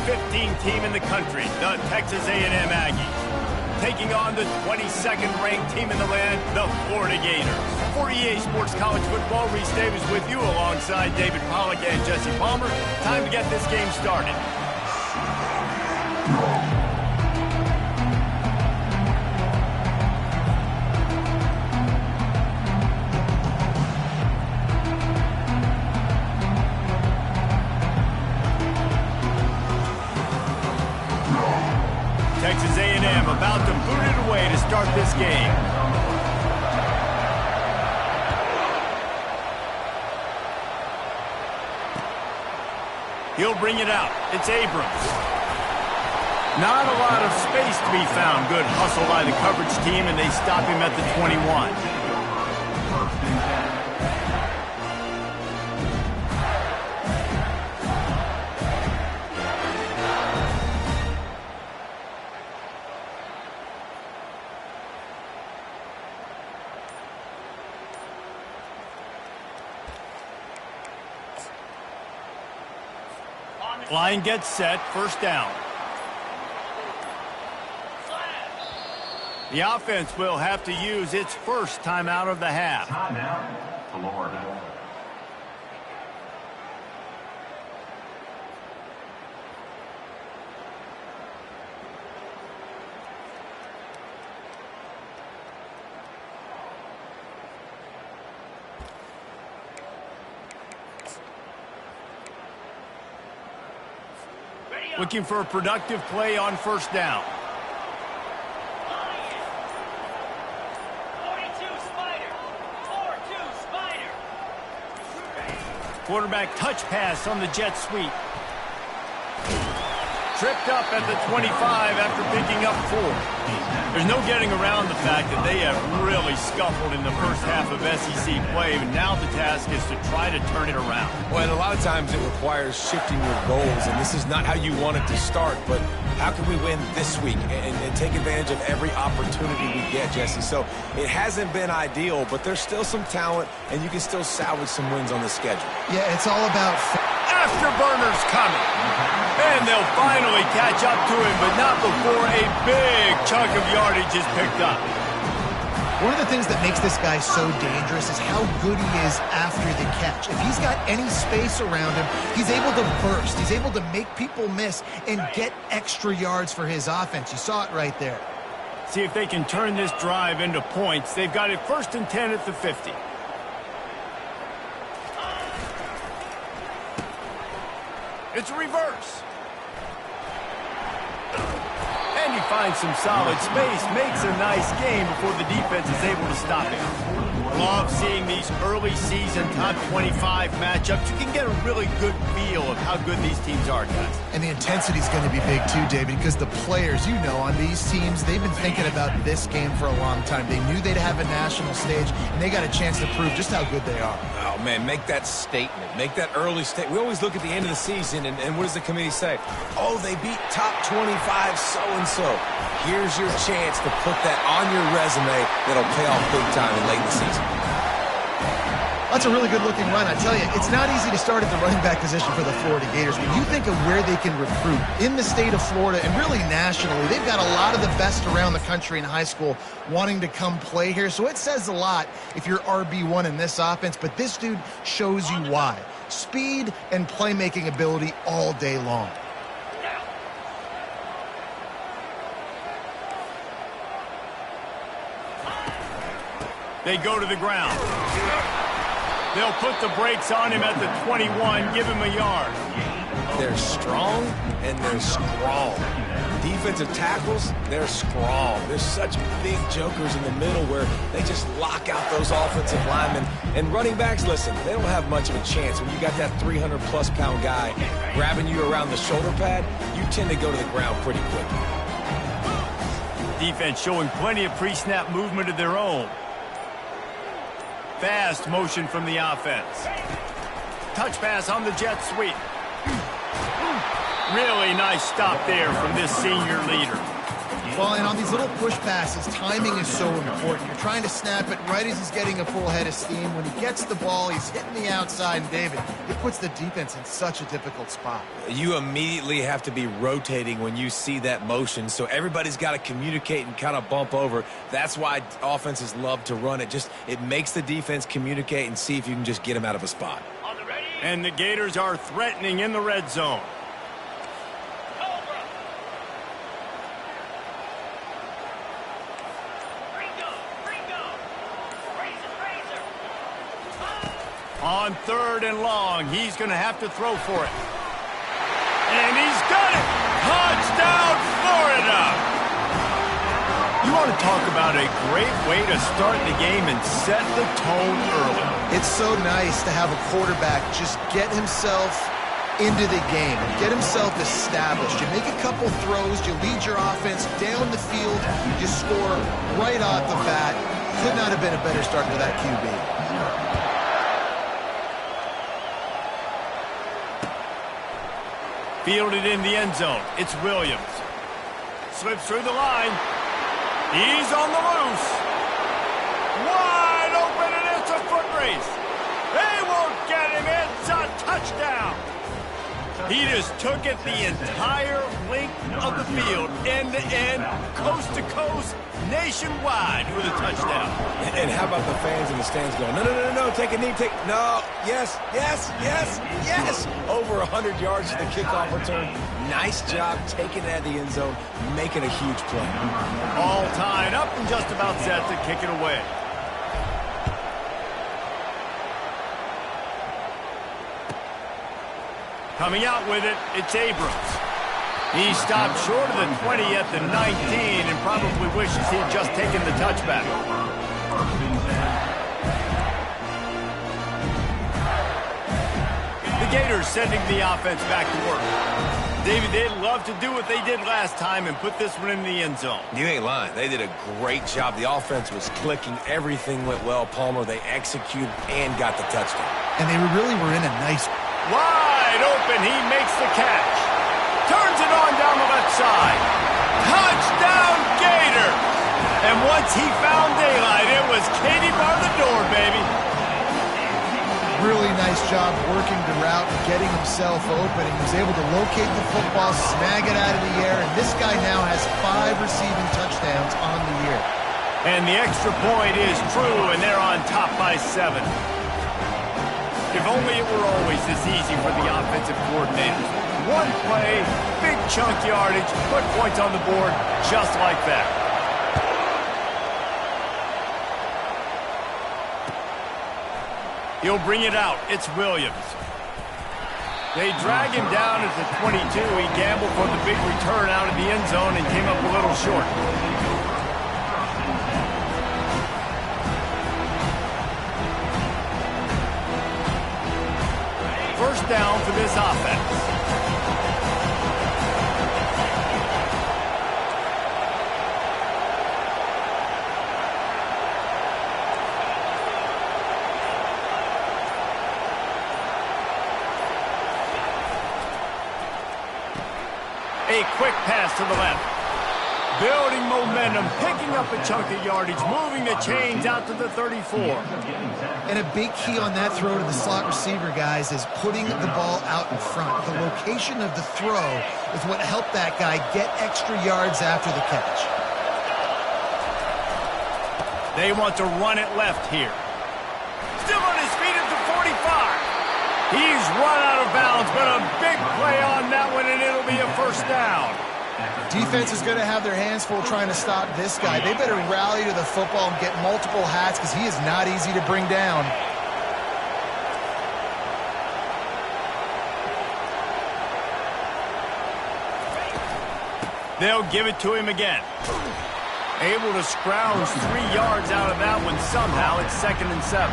15 team in the country, the Texas A&M Aggies, taking on the 22nd ranked team in the land, the Florida Gators. For EA Sports College Football, Reese Davis with you alongside David Pollack and Jesse Palmer. Time to get this game started. Texas A&M about to boot it away to start this game. He'll bring it out. It's Abrams. Not a lot of space to be found. Good hustle by the coverage team, and they stop him at the 21. Line gets set, first down. The offense will have to use its first timeout of the half. Timeout, Florida. Looking for a productive play on first down. Quarterback touch pass on the jet sweep. Tripped up at the 25 after picking up 4. There's no getting around the fact that they have really scuffled in the first half of SEC play, and now the task is to try to turn it around. Well, a lot of times it requires shifting your goals, and this is not how you want it to start, but how can we win this week and take advantage of every opportunity we get, Jesse? So it hasn't been ideal, but there's still some talent, and you can still salvage some wins on the schedule. Yeah, it's all about... Afterburners coming. And they'll finally catch up to him, but not before a big chunk of yardage is picked up. One of the things that makes this guy so dangerous is how good he is after the catch. If he's got any space around him, he's able to burst. He's able to make people miss and get extra yards for his offense. You saw it right there. See if they can turn this drive into points. They've got it 1st and 10 at the 50. It's a reverse. And he finds some solid space, makes a nice game before the defense is able to stop him. Love seeing these early season top 25 matchups. You can get a really good feel of how good these teams are, guys. And the intensity is going to be big too, David, because the players, you know, on these teams, they've been thinking about this game for a long time. They knew they'd have a national stage, and they got a chance to prove just how good they are. Oh, man, make that statement. Make that early statement. We always look at the end of the season, and what does the committee say? Oh, they beat top 25 so-and-so. Here's your chance to put that on your resume that'll pay off big time in late in the season. That's a really good-looking run. I tell you, it's not easy to start at the running back position for the Florida Gators. When you think of where they can recruit in the state of Florida and really nationally, they've got a lot of the best around the country in high school wanting to come play here. So it says a lot if you're RB1 in this offense, but this dude shows you why. Speed and playmaking ability all day long. They go to the ground. They'll put the brakes on him at the 21, give him a yard. They're strong and they're strong. Defensive tackles, they're strong. There's such big jokers in the middle where they just lock out those offensive linemen. And running backs, listen, they don't have much of a chance. When you got that 300-plus pound guy grabbing you around the shoulder pad, you tend to go to the ground pretty quickly. Defense showing plenty of pre-snap movement of their own. Fast motion from the offense. Touch pass on the jet sweep. Really nice stop there from this senior leader. Well, and on these little push passes, timing is so important. You're trying to snap it right as he's getting a full head of steam. When he gets the ball, he's hitting the outside, and David, it puts the defense in such a difficult spot. You immediately have to be rotating when you see that motion, so everybody's got to communicate and kind of bump over. That's why offenses love to run it. It makes the defense communicate and see if you can just get them out of a spot. And the Gators are threatening in the red zone. On 3rd and long, he's going to have to throw for it. And he's got it! Touchdown, Florida! You want to talk about a great way to start the game and set the tone early. It's so nice to have a quarterback just get himself into the game, get himself established. You make a couple throws, you lead your offense down the field, you score right off the bat. Could not have been a better start for that QB. Fielded in the end zone. It's Williams. Slips through the line. He's on the loose. Wide open, and it's a foot race. They won't get him. It's a touchdown. He just took it the entire length of the field, end to end, coast to coast, nationwide with a touchdown. And how about the fans in the stands going, no, take a knee, no, yes, over 100 yards to the kickoff return. Nice job taking it out of the end zone, making a huge play. All tied up and just about set to kick it away. Coming out with it, it's Abrams. He stopped short of the 20 at the 19 and probably wishes he had just taken the touchback. The Gators sending the offense back to work. David, they'd love to do what they did last time and put this one in the end zone. You ain't lying. They did a great job. The offense was clicking. Everything went well. Palmer, they executed and got the touchdown. And they really were in a nice... Wide open, he makes the catch. Turns it on down the left side. Touchdown, Gators! And once he found daylight, it was Katie bar the door, baby. Really nice job working the route and getting himself open. He was able to locate the football, snag it out of the air, and this guy now has 5 receiving touchdowns on the year. And the extra point is true, and they're on top by 7. If only it were always this easy for the offensive coordinators. One play, big chunk yardage, put points on the board just like that. He'll bring it out. It's Williams. They drag him down at the 22. He gambled for the big return out of the end zone and came up a little short. First down for this offense. A quick pass to the left. Building momentum, picking up a chunk of yardage, moving the chains out to the 34. And a big key on that throw to the slot receiver, guys, is putting the ball out in front. The location of the throw is what helped that guy get extra yards after the catch. They want to run it left here. Still on his feet at the 45. He's run out of bounds, but a big play on that one, and it'll be a first down. Defense is going to have their hands full trying to stop this guy. They better rally to the football and get multiple hats because he is not easy to bring down. They'll give it to him again. Able to scrounge 3 yards out of that one somehow. It's 2nd and 7.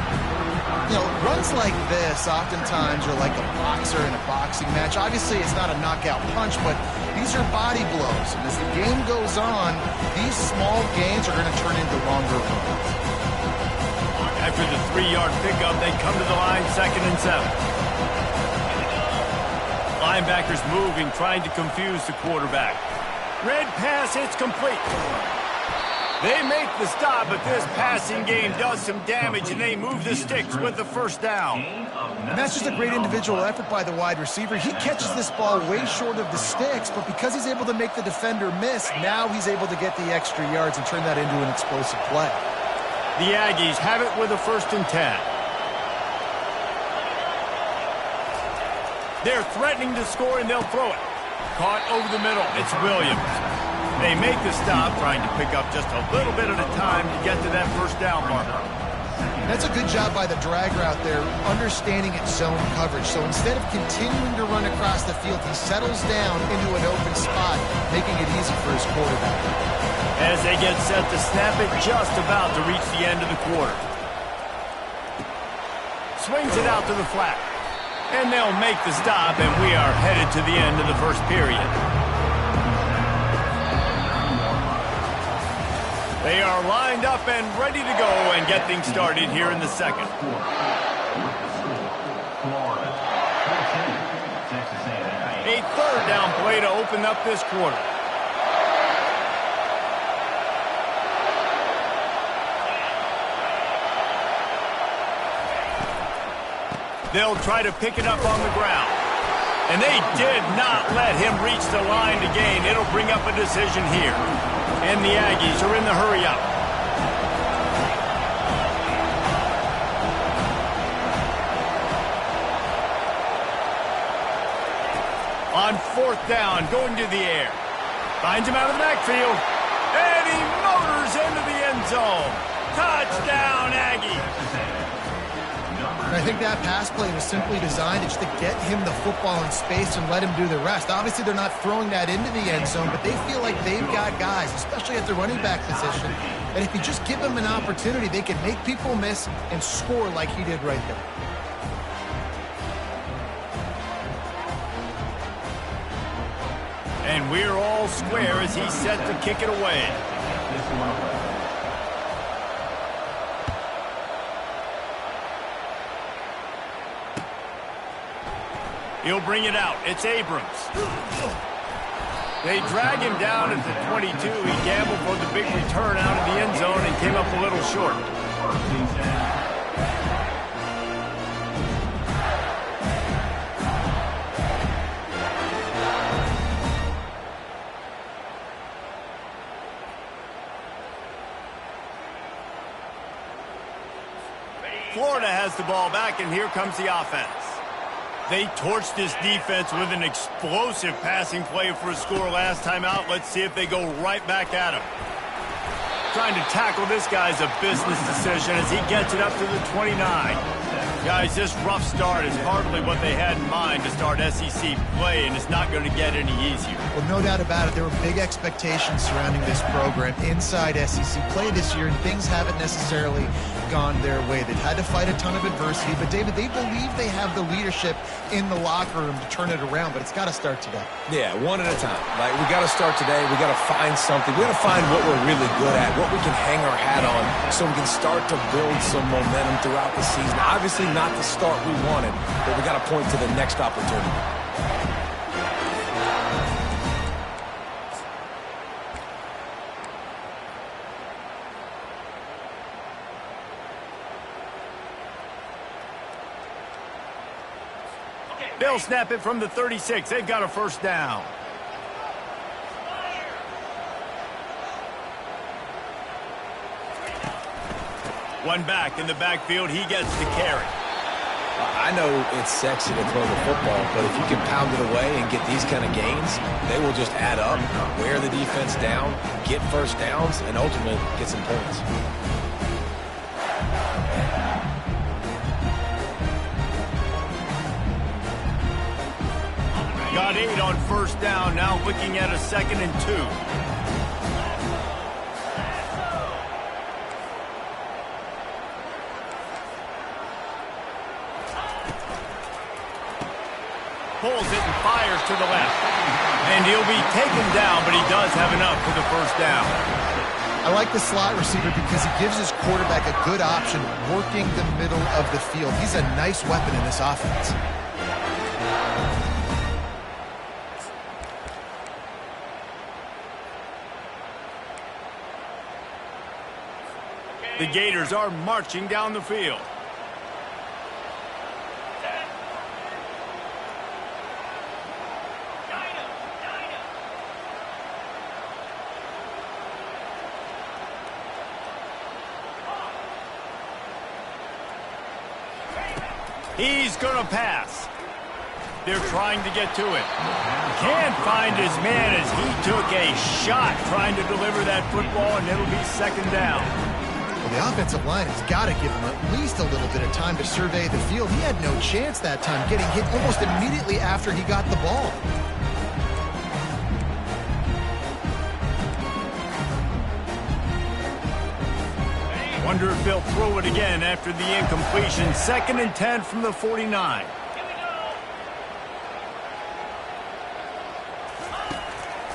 You know, runs like this oftentimes are like a boxer in a boxing match. Obviously, it's not a knockout punch, but these are body blows. And as the game goes on, these small gains are going to turn into longer runs. After the 3-yard pickup, they come to the line, 2nd and 7. Linebackers moving, trying to confuse the quarterback. Red pass, it's complete. They make the stop, but this passing game does some damage, and they move the sticks with the first down. And that's just a great individual effort by the wide receiver. He catches this ball way short of the sticks, but because he's able to make the defender miss, now he's able to get the extra yards and turn that into an explosive play. The Aggies have it with a 1st and 10. They're threatening to score, and they'll throw it. Caught over the middle. It's Williams. They make the stop, trying to pick up just a little bit at a time to get to that first down marker. That's a good job by the drag route there, understanding its zone coverage. So instead of continuing to run across the field, he settles down into an open spot, making it easy for his quarterback. As they get set to snap it, just about to reach the end of the quarter. Swings it out to the flat. And they'll make the stop, and we are headed to the end of the first period. They are lined up and ready to go and get things started here in the second. A 3rd down play to open up this quarter. They'll try to pick it up on the ground. And they did not let him reach the line to gain. It'll bring up a decision here. And the Aggies are in the hurry up. On 4th down, going to the air. Finds him out of the backfield. And he motors into the end zone. Touchdown, Aggies. And I think that pass play was simply designed just to get him the football in space and let him do the rest. Obviously, they're not throwing that into the end zone, but they feel like they've got guys, especially at the running back position, that if you just give them an opportunity, they can make people miss and score like he did right there. And we're all square as he's set to kick it away. He'll bring it out. It's Abrams. They drag him down at the 22. He gambled for the big return out of the end zone and came up a little short. Florida has the ball back, and here comes the offense. They torched this defense with an explosive passing play for a score last time out. Let's see if they go right back at him. Trying to tackle this guy's a business decision as he gets it up to the 29. Guys, this rough start is hardly what they had in mind to start SEC play, and it's not going to get any easier. Well, no doubt about it. There were big expectations surrounding this program inside SEC play this year, and things haven't necessarily gone their way. They've had to fight a ton of adversity, but David, they believe they have the leadership in the locker room to turn it around, but it's got to start today. Yeah, one at a time. Like, we got to start today. We got to find something. We got to find what we're really good at, what we can hang our hat on, so we can start to build some momentum throughout the season. Obviously, not the start we wanted, but we got to point to the next opportunity. They'll snap it from the 36. They've got a first down. One back in the backfield. He gets the carry. I know it's sexy to throw the football, but if you can pound it away and get these kind of gains, they will just add up, wear the defense down, get first downs, and ultimately get some points. Got 8 on first down, now looking at a 2nd and 2. Pulls it and fires to the left. And he'll be taken down, but he does have enough for the first down. I like the slot receiver because he gives his quarterback a good option working the middle of the field. He's a nice weapon in this offense. The Gators are marching down the field. He's going to pass. They're trying to get to it. Can't find his man as he took a shot trying to deliver that football, and it'll be second down. Well, the offensive line has got to give him at least a little bit of time to survey the field. He had no chance that time, getting hit almost immediately after he got the ball. Wonder if they'll throw it again after the incompletion. 2nd and 10 from the 49.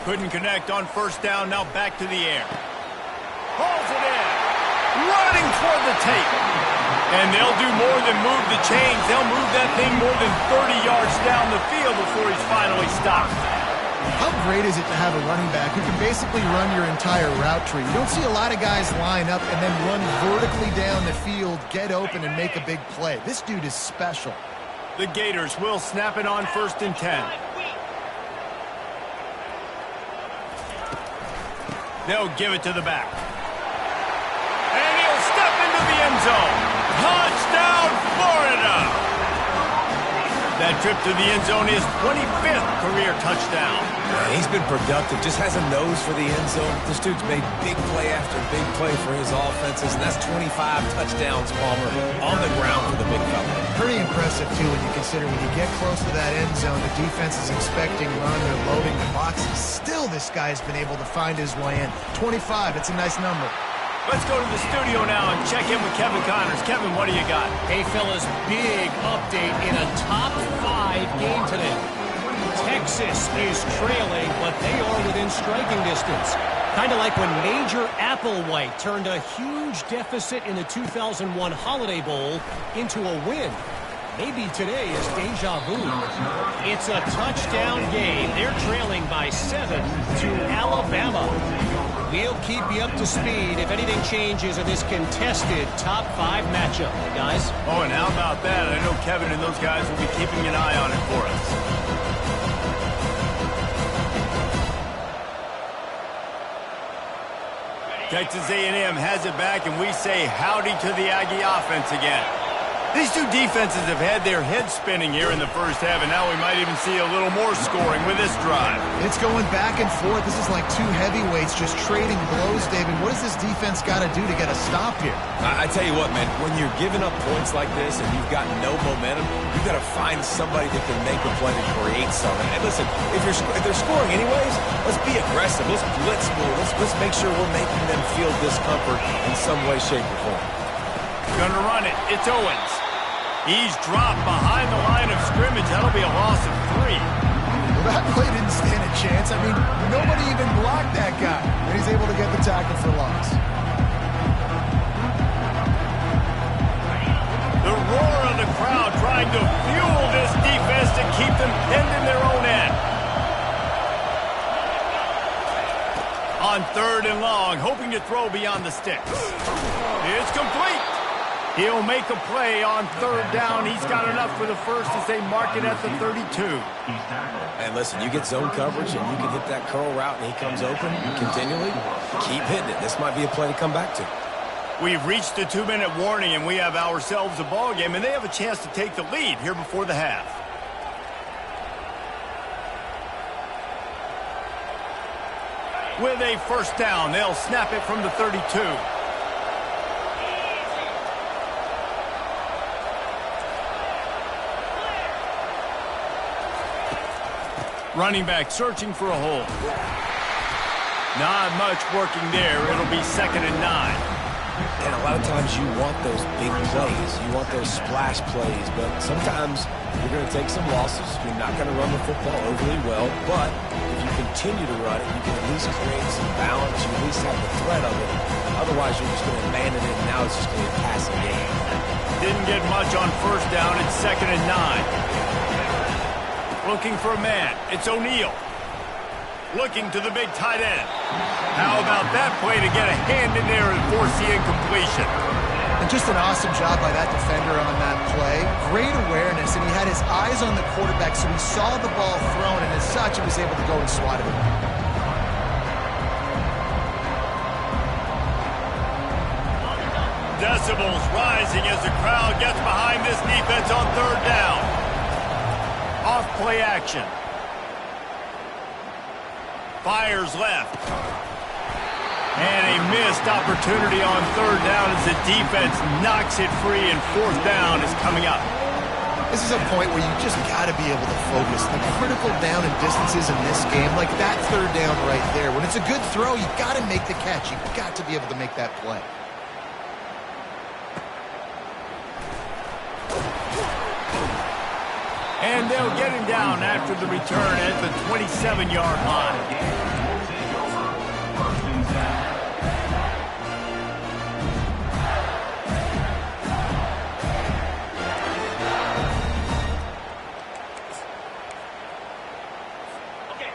Couldn't connect on first down. Now back to the air. Hauls it in. Running toward the tape. And they'll do more than move the chains. They'll move that thing more than 30 yards down the field before he's finally stopped. How great is it to have a running back who can basically run your entire route tree? You don't see a lot of guys line up and then run vertically down the field, get open, and make a big play. This dude is special. The Gators will snap it on 1st and 10. They'll give it to the back. And he'll step into the end zone. Touchdown, Florida! That trip to the end zone is 25th career touchdown. Man, he's been productive, just has a nose for the end zone. This dude's made big play after big play for his offenses, and that's 25 touchdowns, Palmer, on the ground for the big fella. Pretty impressive, too, when you consider when you get close to that end zone, the defense is expecting run, they're loading the boxes. Still, this guy's been able to find his way in. 25, it's a nice number. Let's go to the studio now and check in with Kevin Connors. Kevin, what do you got? Hey, fellas, big update in a top 5 game today. Texas is trailing, but they are within striking distance. Kind of like when Major Applewhite turned a huge deficit in the 2001 Holiday Bowl into a win. Maybe today is deja vu. It's a touchdown game. They're trailing by 7 to Alabama. We'll keep you up to speed if anything changes in this contested top 5 matchup, guys. Oh, and how about that? I know Kevin and those guys will be keeping an eye on it for us. Texas A&M has it back, and we say howdy to the Aggie offense again. These two defenses have had their heads spinning here in the first half, and now we might even see a little more scoring with this drive. It's going back and forth. This is like two heavyweights just trading blows, David. What does this defense got to do to get a stop here? I tell you what, man, when you're giving up points like this and you've got no momentum, you've got to find somebody that can make a play to create something. And listen, if they're scoring anyways, let's be aggressive. Let's blitz more. Let's make sure we're making them feel discomfort in some way, shape, or form. Gonna run it. It's Owens. He's dropped behind the line of scrimmage. That'll be a loss of 3. Well, that play didn't stand a chance. I mean, nobody even blocked that guy. And he's able to get the tackle for loss. The roar of the crowd trying to fuel this defense to keep them pinned in their own end. On 3rd and long, hoping to throw beyond the sticks. It's complete. He'll make a play on 3rd down. He's got enough for the first as they mark it at the 32. And listen, you get zone coverage and you can hit that curl route and he comes open continually. Keep hitting it. This might be a play to come back to. We've reached the 2-minute warning, and we have ourselves a ball game, and they have a chance to take the lead here before the half. With a first down, they'll snap it from the 32. Running back searching for a hole. Not much working there. It'll be 2nd and 9. And a lot of times you want those big plays. You want those splash plays. But sometimes you're going to take some losses. You're not going to run the football overly well. But if you continue to run it, you can at least create some balance. You at least have the threat of it. Otherwise, you're just going to abandon it, and now it's just going to be a passing game. Didn't get much on first down. It's 2nd and 9. Looking for a man. It's O'Neal. looking to the big tight end. How about that play to get a hand in there and force the incompletion? And just an awesome job by that defender on that play. Great awareness, and he had his eyes on the quarterback, so he saw the ball thrown, and as such, he was able to go and swat it. Decibels rising as the crowd gets behind this defense on third down. Off play action. Fires left. And a missed opportunity on third down as the defense knocks it free, and fourth down is coming up. This is a point where you just got to be able to focus. The critical down and distances in this game, like that third down right there. When it's a good throw, you got to make the catch. You've got to be able to make that play. And they'll get him down after the return at the 27-yard line.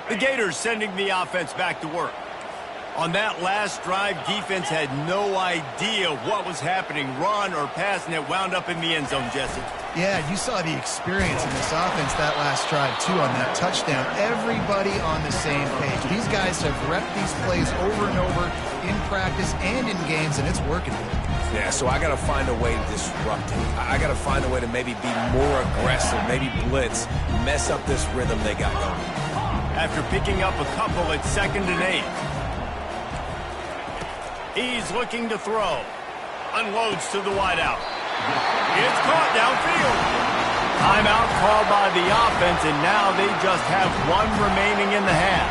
The Gators sending the offense back to work. On that last drive, defense had no idea what was happening, run or pass, and it wound up in the end zone, Jesse. Yeah, you saw the experience in this offense that last drive, too, on that touchdown. Everybody on the same page. These guys have repped these plays over and over in practice and in games, and it's working. Yeah, so I got to find a way to disrupt it. I got to find a way to maybe be more aggressive, maybe blitz, mess up this rhythm they got going. After picking up a couple at 2nd and 8. He's looking to throw. Unloads to the wideout. It's caught downfield. Timeout called by the offense, and now they just have one remaining in the half.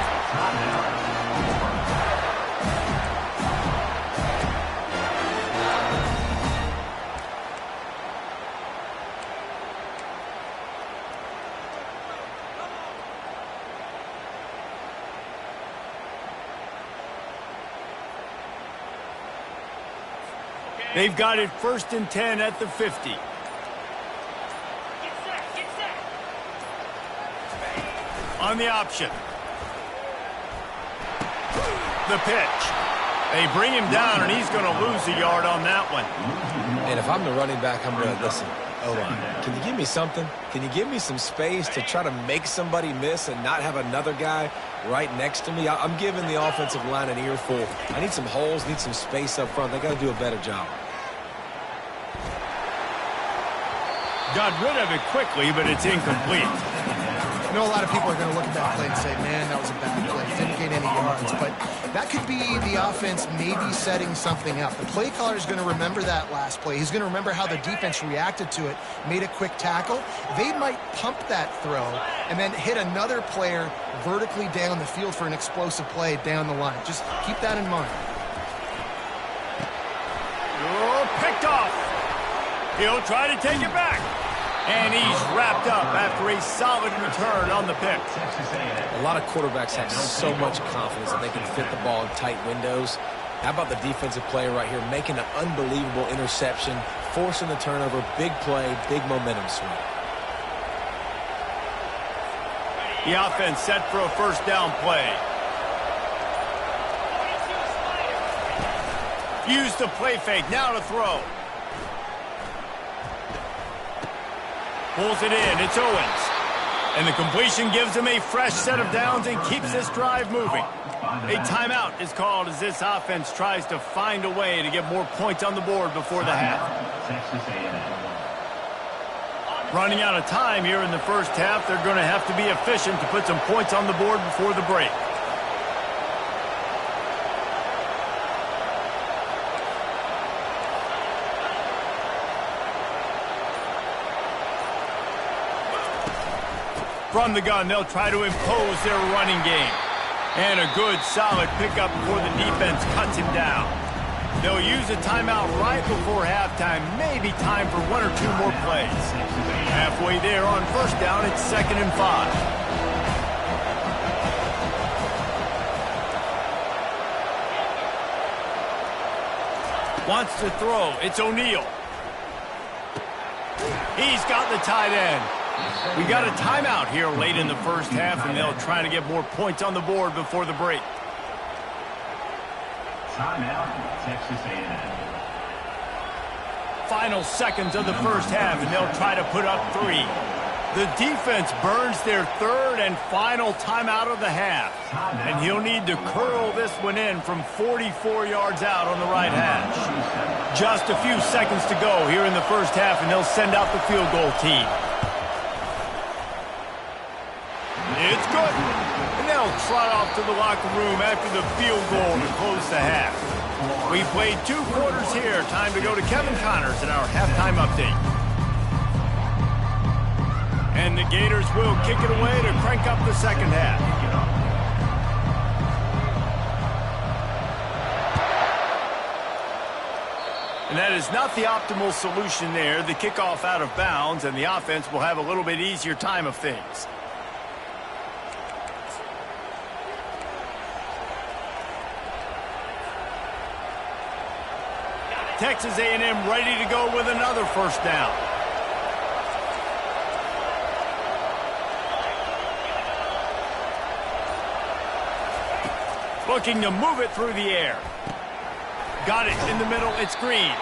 They've got it 1st and 10 at the 50. On the option. The pitch. They bring him down, and he's going to lose a yard on that one. And if I'm the running back, I'm going to listen. O-line, can you give me something? Can you give me some space to try to make somebody miss and not have another guy right next to me? I'm giving the offensive line an earful. I need some holes, need some space up front. They got to do a better job. Got rid of it quickly, but it's incomplete. I know a lot of people are going to look at that play and say, man, that was a bad play. Didn't gain any yards. But that could be the offense maybe setting something up. The play caller is going to remember that last play. He's going to remember how the defense reacted to it, made a quick tackle. They might pump that throw and then hit another player vertically down the field for an explosive play down the line. Just keep that in mind. Oh, picked off. He'll try to take it back. And he's wrapped up after a solid return on the pick. A lot of quarterbacks have so much confidence that they can fit the ball in tight windows. How about the defensive player right here making an unbelievable interception, forcing the turnover, big play, big momentum swing. The offense set for a 1st down play. Use the play fake, now to throw. Pulls it in, it's Owens. And the completion gives him a fresh set of downs and keeps this drive moving. A timeout is called as this offense tries to find a way to get more points on the board before the half. Running out of time here in the first half, they're going to have to be efficient to put some points on the board before the break. From the gun, they'll try to impose their running game. And a good, solid pickup before the defense cuts him down. They'll use a timeout right before halftime. Maybe time for 1 or 2 more plays. Halfway there on 1st down, it's 2nd and 5. Wants to throw. It's O'Neal. He's got the tight end. We got a timeout here late in the first half, and they'll try to get more points on the board before the break. Timeout, Texas A&M. Final seconds of the first half, and they'll try to put up 3. The defense burns their third and final timeout of the half. And he'll need to curl this one in from 44 yards out on the right hash. Just a few seconds to go here in the first half, and they'll send out the field goal team. It's good. And they'll trot off to the locker room after the field goal to close the half. We played 2 quarters here. Time to go to Kevin Connors in our halftime update. And the Gators will kick it away to crank up the second half. And that is not the optimal solution there. The kickoff out of bounds, and the offense will have a little bit easier time of things. Texas A&M ready to go with another first down. Looking to move it through the air. Got it in the middle. It's Green.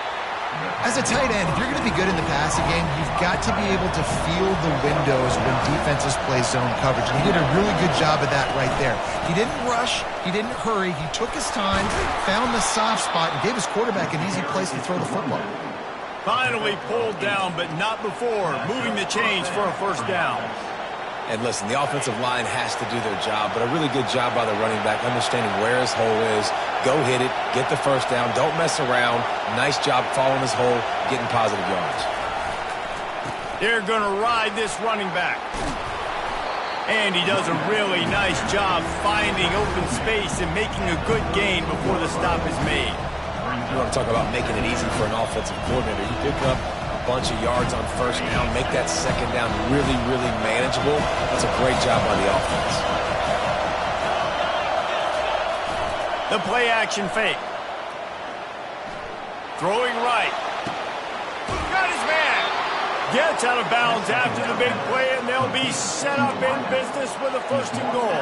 As a tight end, if you're going to be good in the passing game, you've got to be able to feel the windows when defenses play zone coverage. And he did a really good job of that right there. He didn't rush. He didn't hurry. He took his time, found the soft spot, and gave his quarterback an easy place to throw the football. Finally pulled down, but not before moving the chains for a first down. And listen, the offensive line has to do their job, but a really good job by the running back, understanding where his hole is. Go hit it, get the first down, don't mess around. Nice job following his hole, getting positive yards. They're going to ride this running back. And he does a really nice job finding open space and making a good gain before the stop is made. You want to talk about making it easy for an offensive coordinator. You pick up a bunch of yards on first down, make that second down really, really manageable. That's a great job by the offense. The play action fake. Throwing right. Got his man. Gets out of bounds after the big play, and they'll be set up in business with a first and goal.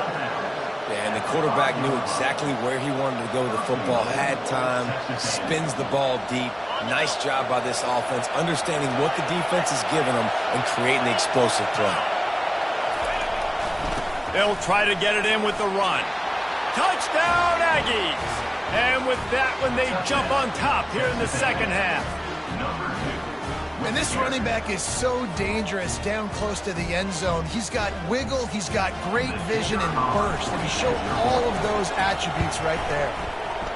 Yeah, and the quarterback knew exactly where he wanted to go with the football, had time, spins the ball deep. Nice job by this offense, understanding what the defense is giving them and creating the explosive play. They'll try to get it in with the run. Touchdown, Aggies! And with that one, they jump on top here in the second half. And this running back is so dangerous down close to the end zone. He's got wiggle, he's got great vision and burst, and he showed all of those attributes right there.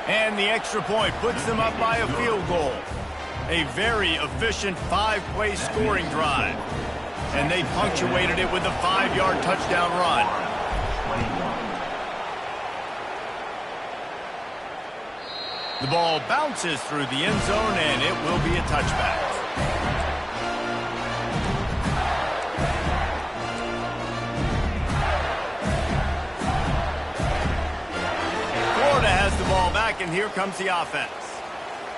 And the extra point puts them up by a field goal. A very efficient 5-play scoring drive. And they punctuated it with a 5-yard touchdown run. The ball bounces through the end zone, and it will be a touchback. Florida has the ball back, and here comes the offense.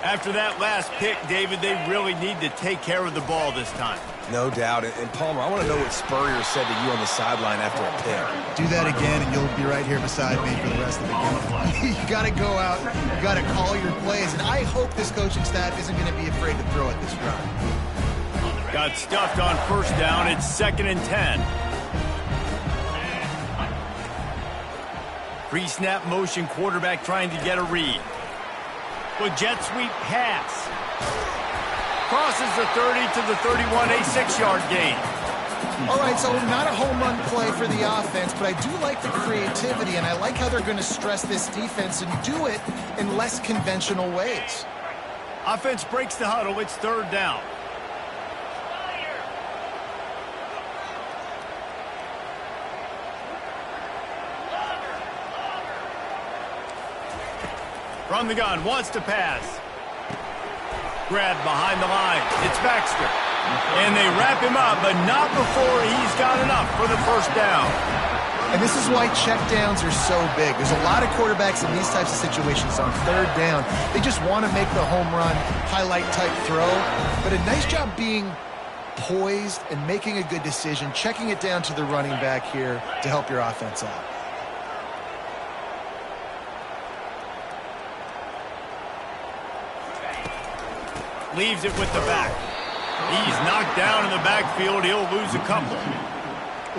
After that last pick, David, they really need to take care of the ball this time. No doubt. And Palmer, I want to know what Spurrier said to you on the sideline after a pick. Do that again, and you'll be right here beside me for the rest of the game. You got to go out, you got to call your plays, and I hope this coaching staff isn't going to be afraid to throw it this drive. Got stuffed on first down. It's 2nd and 10. Pre-snap motion, quarterback trying to get a read. With jet sweep pass. Crosses the 30 to the 31, a 6-yard gain. All right, so not a home run play for the offense, but I do like the creativity, and I like how they're going to stress this defense and do it in less conventional ways. Offense breaks the huddle. It's 3rd down. From the gun, wants to pass. Grabbed behind the line. It's Baxter. And they wrap him up, but not before he's got enough for the first down. And this is why checkdowns are so big. There's a lot of quarterbacks in these types of situations on 3rd down. They just want to make the home run, highlight type throw. But a nice job being poised and making a good decision, checking it down to the running back here to help your offense out. Leaves it with the back. He's knocked down in the backfield. He'll lose a couple.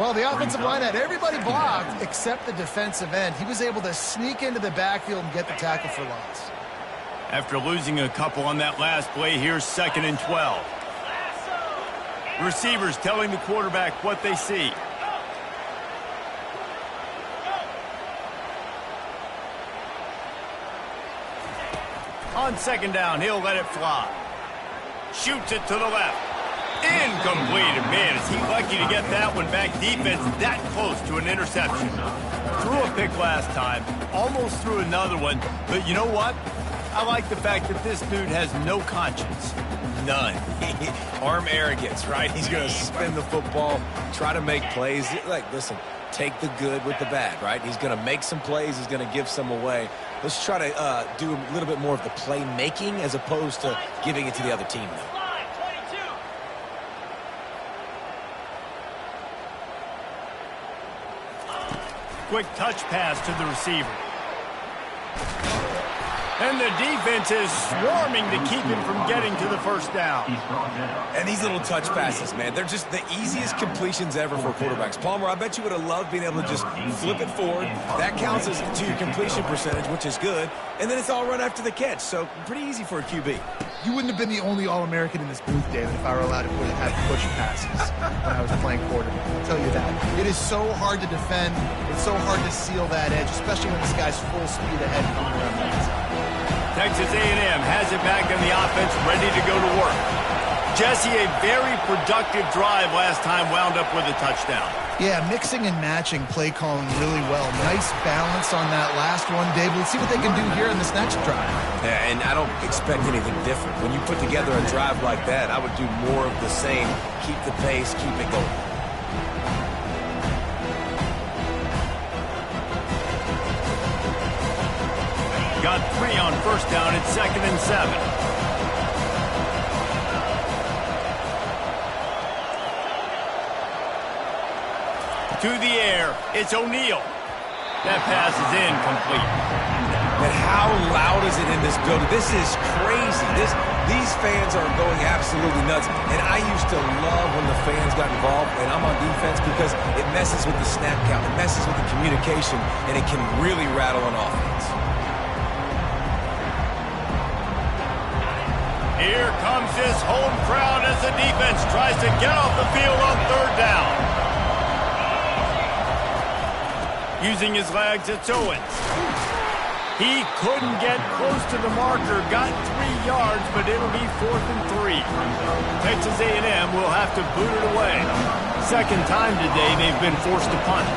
Well, the offensive line had everybody blocked except the defensive end. He was able to sneak into the backfield and get the tackle for loss. After losing a couple on that last play, here's 2nd and 12. Receivers telling the quarterback what they see. On 2nd down, he'll let it fly. Shoots it to the left. Incomplete. Man, is he lucky to get that one back. Defense that close to an interception. Threw a pick last time. Almost threw another one. But you know what? I like the fact that this dude has no conscience. None. Arm arrogance, right? He's going to spin the football, try to make plays. Like, listen, take the good with the bad, right? He's going to make some plays. He's going to give some away. Let's try to do a little bit more of the playmaking as opposed to giving it to the other team, though. Quick touch pass to the receiver. And the defense is swarming to keep him from getting to the first down. And these little touch passes, man, they're just the easiest completions ever for quarterbacks. Palmer, I bet you would have loved being able to just flip it forward. That counts as to your completion percentage, which is good. And then it's all run after the catch, so pretty easy for a QB. You wouldn't have been the only All-American in this booth, David, if I were allowed to have push passes when I was playing quarterback. I'll tell you that. It is so hard to defend. It's so hard to seal that edge, especially when this guy's full speed ahead coming around that side. Texas A&M has it back on the offense, ready to go to work. Jesse, a very productive drive last time, wound up with a touchdown. Yeah, mixing and matching play calling really well. Nice balance on that last one, David. Let's see what they can do here in this next drive. Yeah, and I don't expect anything different. When you put together a drive like that, I would do more of the same. Keep the pace, keep it going. Got 3 on first down. It's 2nd and 7. To the air. It's O'Neal. That pass is incomplete. But how loud is it in this building? This is crazy. These fans are going absolutely nuts. And I used to love when the fans got involved, and I'm on defense, because it messes with the snap count. It messes with the communication, and it can really rattle an offense. Here comes this home crowd as the defense tries to get off the field on 3rd down. Using his legs, it's Owens. He couldn't get close to the marker, got 3 yards, but it'll be 4th and 3. Texas A&M will have to boot it away. 2nd time today they've been forced to punt.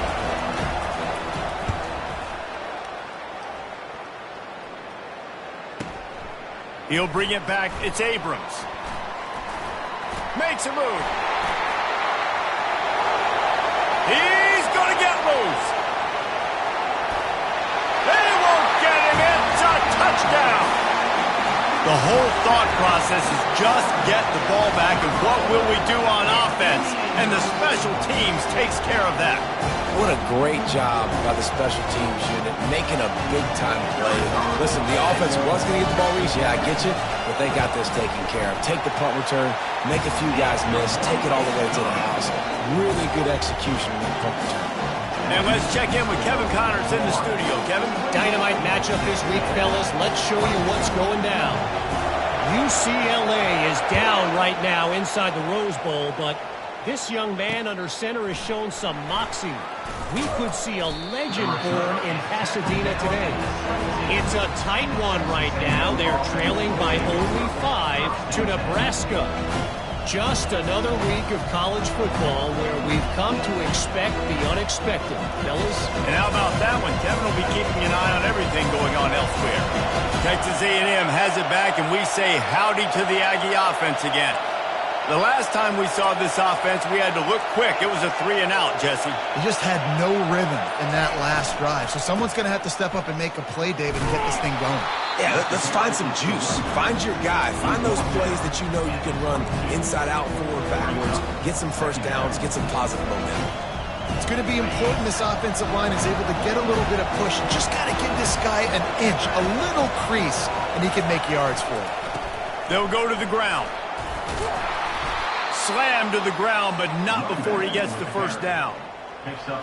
He'll bring it back. It's Abrams. Makes a move. He's going to get loose. They won't get him. It's a touchdown. The whole thought process is just get the ball back, and what will we do on offense? And the special teams takes care of that. What a great job by the special teams unit, making a big-time play. Listen, the offense was going to get the ball reached. Yeah, I get you, but they got this taken care of. Take the punt return, make a few guys miss, take it all the way to the house. Really good execution on that punt return. And let's check in with Kevin Connors in the studio. Kevin? Dynamite matchup this week, fellas. Let's show you what's going down. UCLA is down right now inside the Rose Bowl, but this young man under center has shown some moxie. We could see a legend born in Pasadena today. It's a tight one right now. They're trailing by only 5 to Nebraska. Just another week of college football where we've come to expect the unexpected, fellas. And how about that one? Kevin will be keeping an eye on everything going on elsewhere. Texas A&M has it back, and we say howdy to the Aggie offense again. The last time we saw this offense, we had to look quick. It was a 3-and-out, Jesse. They just had no rhythm in that last drive. So someone's going to have to step up and make a play, David, and get this thing going. Yeah, let's find some juice. Find your guy. Find those plays that you know you can run inside out, forward, backwards. Get some first downs. Get some positive momentum. It's going to be important this offensive line is able to get a little bit of push. Just got to give this guy an inch, a little crease, and he can make yards for it. They'll go to the ground. Slammed to the ground, but not before he gets the first down.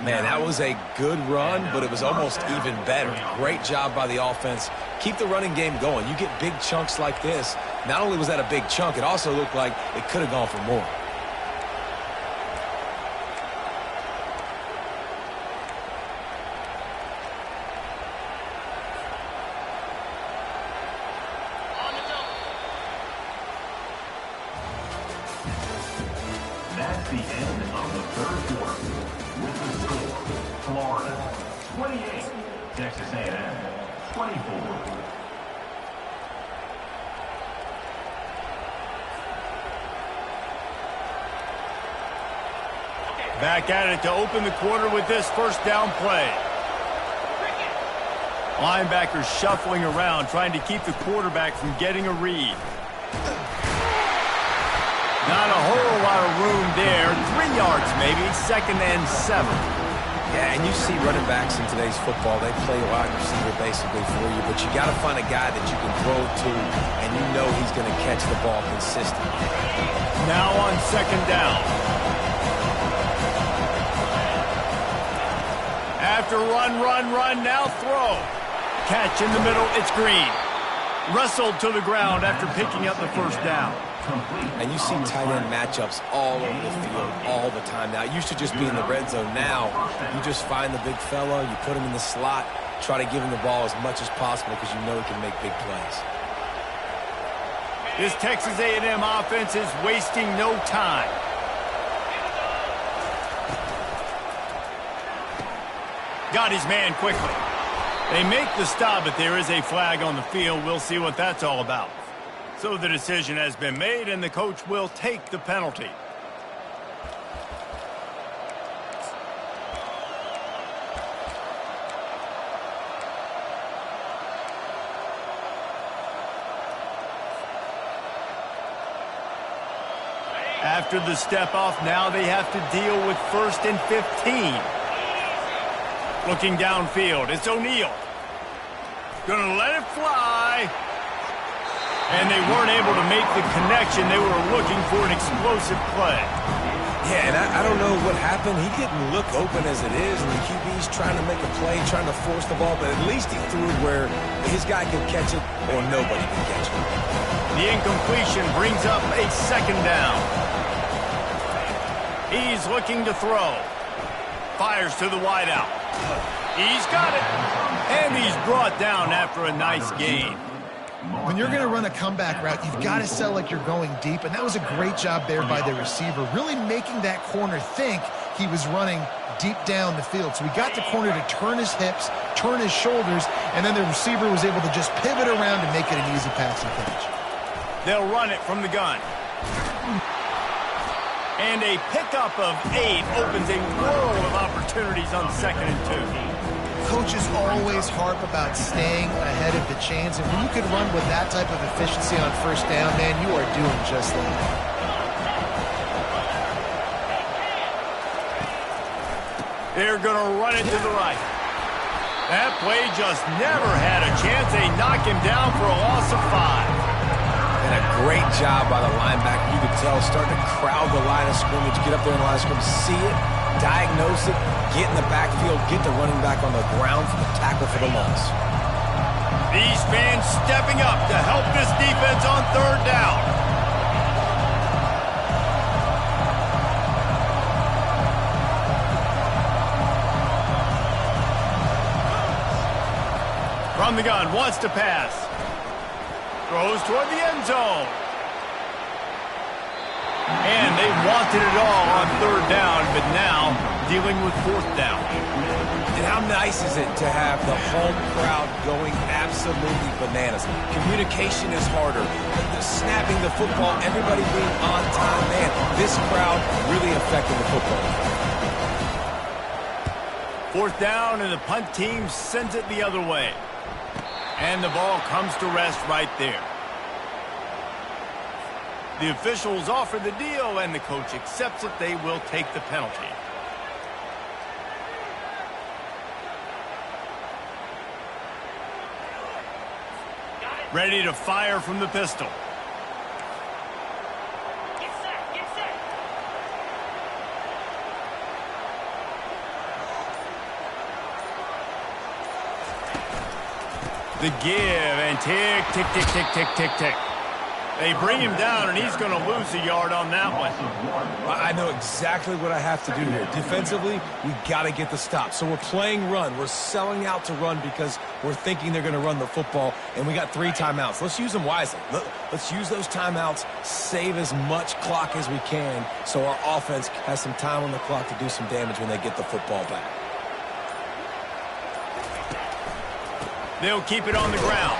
Man, that was a good run, but it was almost even better. Great job by the offense. Keep the running game going. You get big chunks like this. Not only was that a big chunk, it also looked like it could have gone for more. That's the end of the third quarter. With the score, Florida 28, Texas A&M 24. Back at it to open the quarter with this first down play. Linebackers shuffling around, trying to keep the quarterback from getting a read. Not a whole lot of room there. 3 yards maybe, 2nd and 7. Yeah, and you see running backs in today's football, they play wide receiver basically for you, but you got to find a guy that you can throw to, and you know he's going to catch the ball consistently. Now on 2nd down. After run, now throw. Catch in the middle, it's Green. Wrestled to the ground after picking up the first down. And you see tight end matchups all over the field all the time now. It used to just be in the red zone. Now you just find the big fella, you put him in the slot, try to give him the ball as much as possible because you know he can make big plays. This Texas A&M offense is wasting no time. Got his man quickly. They make the stop, but there is a flag on the field. We'll see what that's all about. So the decision has been made, and the coach will take the penalty. After the step off, now they have to deal with 1st and 15. Looking downfield, it's O'Neal. Gonna let it fly. And they weren't able to make the connection. They were looking for an explosive play. Yeah, and I don't know what happened. He didn't look open as it is, and the QB's trying to make a play, trying to force the ball, but at least he threw it where his guy can catch it or nobody can catch it. The incompletion brings up a 2nd down. He's looking to throw. Fires to the wideout. He's got it. And he's brought down after a nice gain. When you're going to run a comeback route, you've got to sell like you're going deep, and that was a great job there by the receiver, really making that corner think he was running deep down the field. So he got the corner to turn his hips, turn his shoulders, and then the receiver was able to just pivot around and make it an easy pass and catch. They'll run it from the gun. And a pickup of 8 opens a world of opportunities on 2nd and 2. Coaches always harp about staying ahead of the chains, and when you can run with that type of efficiency on 1st down, man, you are doing just that. They're going to run it to the right. That play just never had a chance. They knock him down for a loss of 5. And a great job by the linebacker. You could tell, starting to crowd the line of scrimmage, get up there in the line of scrimmage, see it, diagnose it, get in the backfield, get the running back on the ground for the tackle for the loss. These fans stepping up to help this defense on 3rd down. From the gun, wants to pass. Throws toward the end zone. And they wanted it all on 3rd down, but now dealing with 4th down. And how nice is it to have the home crowd going absolutely bananas? Communication is harder. The snapping the football, everybody being on time. Man, this crowd really affected the football. Fourth down, and the punt team sends it the other way. And the ball comes to rest right there. The officials offer the deal, and the coach accepts it. They will take the penalty. Ready to fire from the pistol. Get set, get set. The give, and tick, tick, tick, tick, tick, tick, tick. They bring him down, and he's going to lose a yard on that one. I know exactly what I have to do here. Defensively, we got to get the stop. So we're playing run. We're selling out to run because we're thinking they're going to run the football, and we got 3 timeouts. Let's use them wisely. Let's use those timeouts, save as much clock as we can so our offense has some time on the clock to do some damage when they get the football back. They'll keep it on the ground.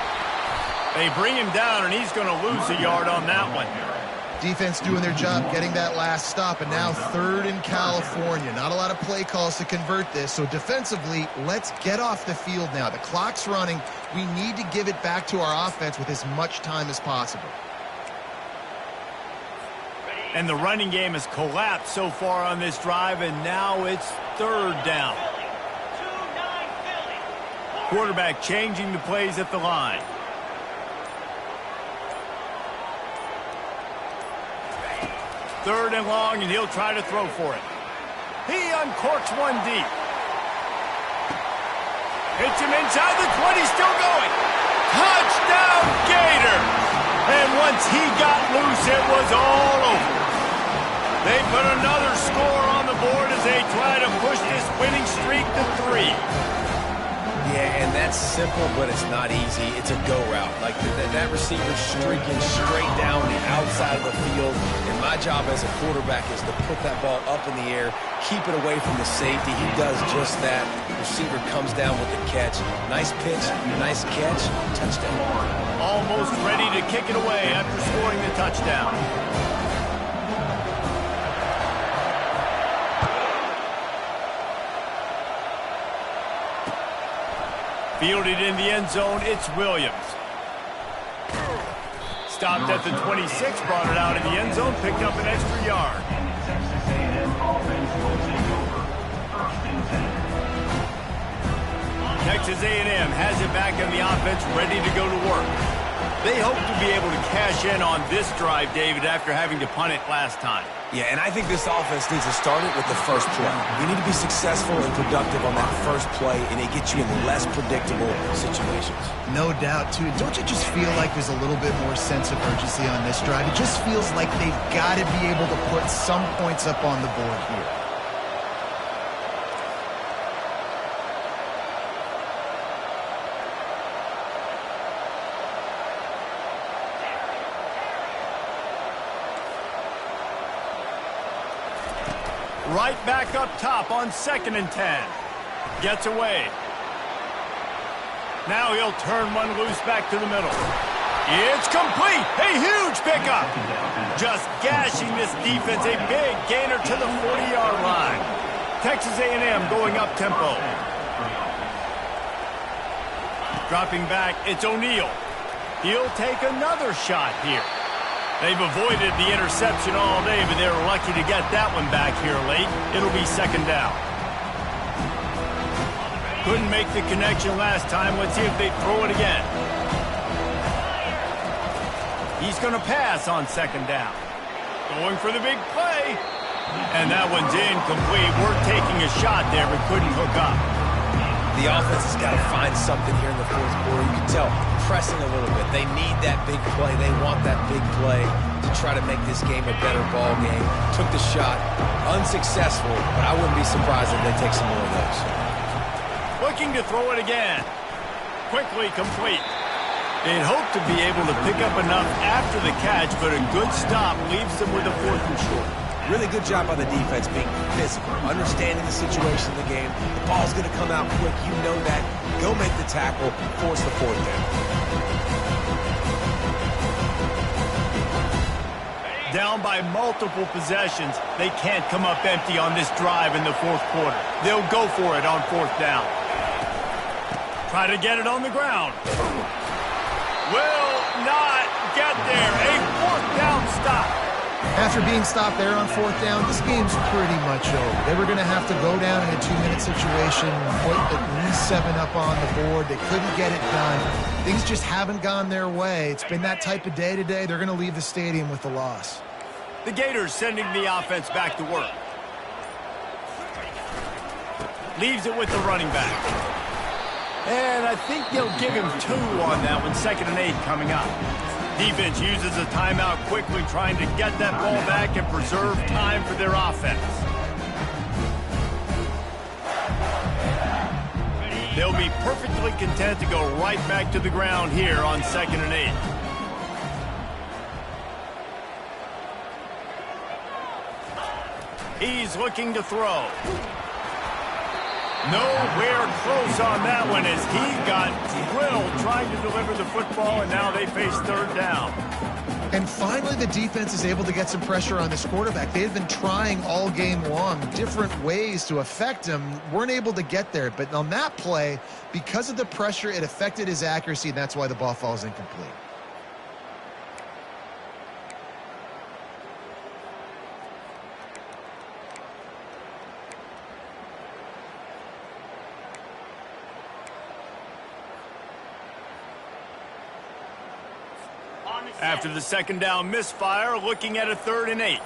They bring him down, and he's going to lose a yard on that one. Defense doing their job, getting that last stop, and now 3rd in California. Not a lot of play calls to convert this, so defensively, let's get off the field now. The clock's running. We need to give it back to our offense with as much time as possible. And the running game has collapsed so far on this drive, and now it's 3rd down. Quarterback changing the plays at the line. Third and long, and he'll try to throw for it. He uncorks one deep. Hits him inside the 20, still going. Touchdown, Gators! And once he got loose, it was all over. They put another score on the board as they try to push this winning streak to 3. Yeah, and that's simple, but it's not easy. It's a go route. Like that receiver's streaking straight down the outside of the field. And my job as a quarterback is to put that ball up in the air, keep it away from the safety. He does just that. The receiver comes down with the catch. Nice pitch, nice catch, touchdown. Almost ready to kick it away after scoring the touchdown. Fielded in the end zone, it's Williams. Stopped at the 26, brought it out in the end zone, picked up an extra yard. Texas A&M offense will take over. 1st and 10. Texas A&M has it back in the offense, ready to go to work. They hope to be able to cash in on this drive, David, after having to punt it last time. Yeah, and I think this offense needs to start it with the first play. You need to be successful and productive on that first play, and it gets you in less predictable situations. No doubt, too. Don't you just feel like there's a little bit more sense of urgency on this drive? It just feels like they've got to be able to put some points up on the board here. Right back up top on 2nd and 10. Gets away. Now he'll turn one loose back to the middle. It's complete. A huge pickup. Just gashing this defense. A big gainer to the 40-yard line. Texas A&M going up tempo. Dropping back, it's O'Neal. He'll take another shot here. They've avoided the interception all day, but they were lucky to get that one back here late. It'll be 2nd down. Couldn't make the connection last time. Let's see if they throw it again. He's going to pass on 2nd down. Going for the big play. And that one's incomplete. We're taking a shot there, but couldn't hook up. The offense has got to find something here in the 4th quarter. You can tell, pressing a little bit. They need that big play. They want that big play to try to make this game a better ball game. Took the shot, unsuccessful, but I wouldn't be surprised if they take some more of those. Looking to throw it again. Quickly complete. They'd hope to be able to pick up enough after the catch, but a good stop leaves them with a 4th and short. Really good job by the defense being physical, understanding the situation in the game. The ball's going to come out quick. You know that. Go make the tackle, force the fourth down. Down by multiple possessions, they can't come up empty on this drive in the fourth quarter. They'll go for it on fourth down. Try to get it on the ground. Will not get there. A fourth down stop. After being stopped there on fourth down, this game's pretty much over. They were going to have to go down in a 2-minute situation, put at least 7 up on the board. They couldn't get it done. Things just haven't gone their way. It's been that type of day today. They're going to leave the stadium with the loss. The Gators sending the offense back to work. Leaves it with the running back. And I think they'll give him 2 on that one, 2nd and 8 coming up. Defense uses a timeout quickly, trying to get that ball back and preserve time for their offense. They'll be perfectly content to go right back to the ground here on 2nd and 8. He's looking to throw. Nowhere close on that one as he got drilled trying to deliver the football, and now they face 3rd down. And finally, the defense is able to get some pressure on this quarterback. They had been trying all game long different ways to affect him, weren't able to get there. But on that play, because of the pressure, it affected his accuracy, and that's why the ball falls incomplete. After the 2nd down misfire, looking at a 3rd and 8.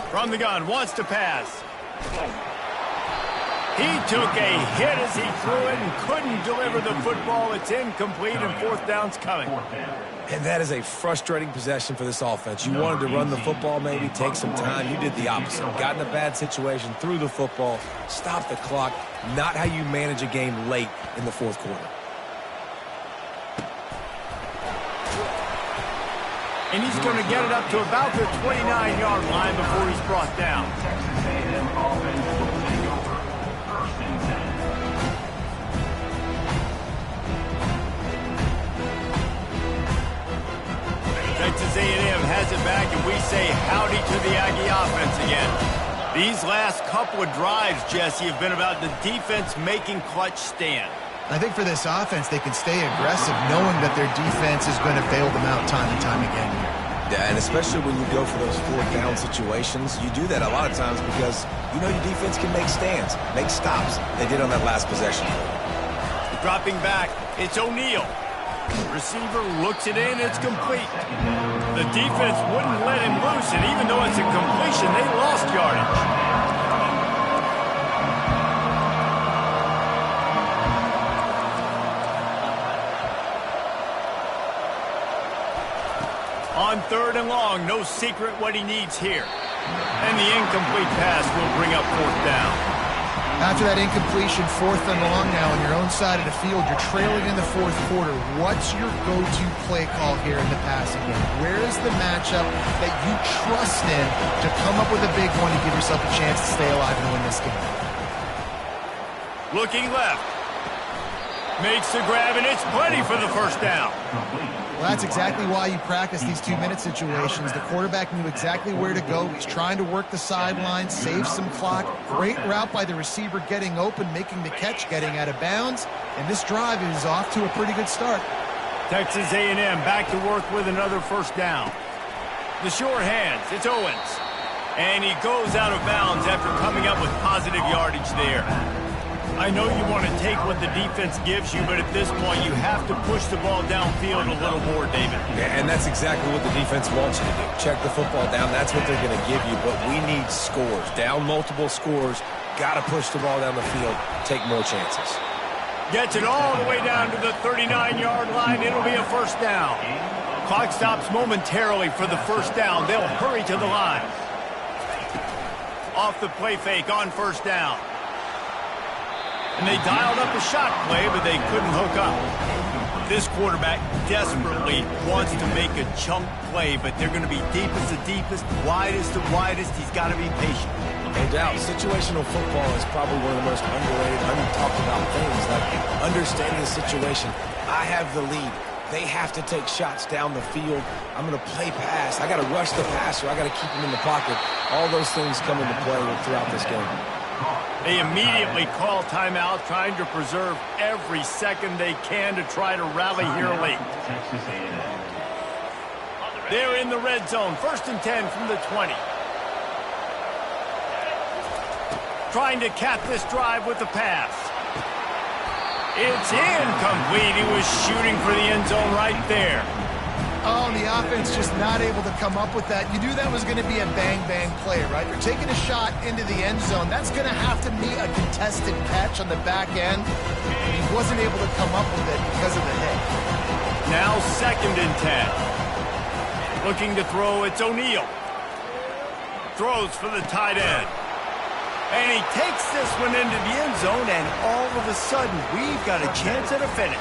From the gun, wants to pass. He took a hit as he threw it and couldn't deliver the football. It's incomplete, and 4th down's coming. And that is a frustrating possession for this offense. You wanted to run the football, maybe take some time. You did the opposite. Got in a bad situation, threw the football, stopped the clock. Not how you manage a game late in the fourth quarter. And he's going to get it up to about the 29-yard line before he's brought down. Texas A&M has it back, and we say howdy to the Aggie offense again. These last couple of drives, Jesse, have been about the defense making clutch stand. I think for this offense, they can stay aggressive knowing that their defense is going to bail them out time and time again. Yeah, and especially when you go for those 4th down situations, you do that a lot of times because you know your defense can make stands, make stops. They did on that last possession. Dropping back, it's O'Neal. Receiver looks it in, it's complete. The defense wouldn't let him loose, and even though it's a completion, they lost yardage. On 3rd and long, no secret what he needs here. And the incomplete pass will bring up 4th down. After that incompletion, 4th and long now on your own side of the field, you're trailing in the fourth quarter. What's your go-to play call here in the passing game? Where is the matchup that you trust in to come up with a big one to give yourself a chance to stay alive and win this game? Looking left. Makes the grab, and it's plenty for the 1st down. Well, that's exactly why you practice these 2-minute situations. The quarterback knew exactly where to go. He's trying to work the sideline, save some clock. Great route by the receiver getting open, making the catch, getting out of bounds. And this drive is off to a pretty good start. Texas A&M back to work with another 1st down. The sure hands, it's Owens. And he goes out of bounds after coming up with positive yardage there. I know you want to take what the defense gives you, but at this point, you have to push the ball downfield a little more, David. Yeah, and that's exactly what the defense wants you to do. Check the football down. That's what they're going to give you, but we need scores. Down multiple scores. Got to push the ball down the field. Take more chances. Gets it all the way down to the 39-yard line. It'll be a 1st down. Clock stops momentarily for the 1st down. They'll hurry to the line. Off the play fake on 1st down. And they dialed up a shot play, but they couldn't hook up. This quarterback desperately wants to make a chunk play, but they're going to be deepest to deepest, widest to widest. He's got to be patient. No doubt, situational football is probably one of the most underrated, talked about things, like understanding the situation. I have the lead. They have to take shots down the field. I'm going to play pass. I got to rush the passer. I got to keep him in the pocket. All those things come into play throughout this game. They immediately call timeout, trying to preserve every second they can to try to rally here late. They're in the red zone, 1st and 10 from the 20. Trying to cap this drive with the pass. It's incomplete. He was shooting for the end zone right there. Oh, and the offense just not able to come up with that. You knew that was going to be a bang-bang play, right? You're taking a shot into the end zone. That's going to have to be a contested catch on the back end. He wasn't able to come up with it because of the hit. Now 2nd and 10. Looking to throw, it's O'Neal. Throws for the tight end. And he takes this one into the end zone, and all of a sudden, we've got a chance at a finish.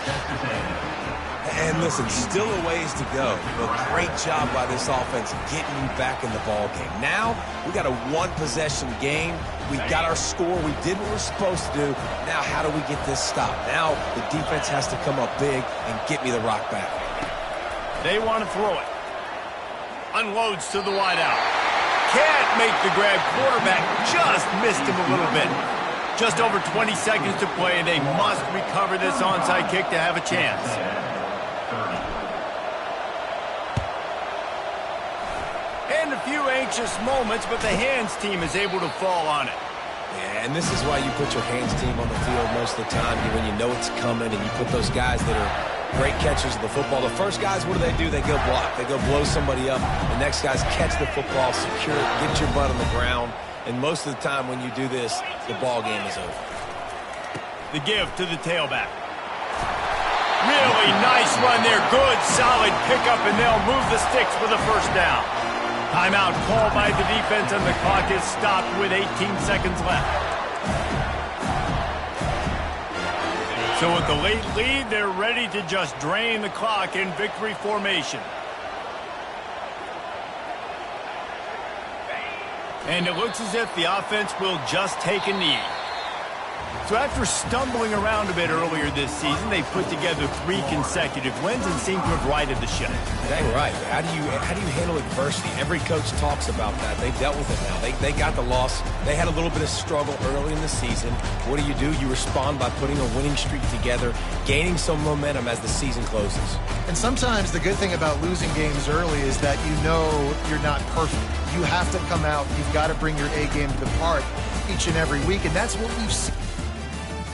And listen, still a ways to go, but great job by this offense getting you back in the ball game. Now, we got a one-possession game. We got our score. We did what we're supposed to do. Now, how do we get this stopped? Now, the defense has to come up big and get me the rock back. They want to throw it. Unloads to the wideout. Can't make the grab. Quarterback just missed him a little bit. Just over 20 seconds to play, and they must recover this onside kick to have a chance. And a few anxious moments, but the hands team is able to fall on it. Yeah, and this is why you put your hands team on the field most of the time, when you know it's coming, and you put those guys that are great catchers of the football. The first guys, what do? They go block. They go blow somebody up. The next guys catch the football, secure it, get your butt on the ground. And most of the time when you do this, the ball game is over. The give to the tailback. Really nice run there. Good, solid pickup, and they'll move the sticks for the first down. Timeout called by the defense, and the clock is stopped with 18 seconds left. So with the late lead, they're ready to just drain the clock in victory formation. And it looks as if the offense will just take a knee. So after stumbling around a bit earlier this season, they put together 3 consecutive wins and seem to have righted the ship. Dang right. How do you handle adversity? Every coach talks about that. They've dealt with it now. They got the loss. They had a little bit of struggle early in the season. What do? You respond by putting a winning streak together, gaining some momentum as the season closes. And sometimes the good thing about losing games early is that you know you're not perfect. You have to come out. You've got to bring your A game to the park each and every week, and that's what we've seen.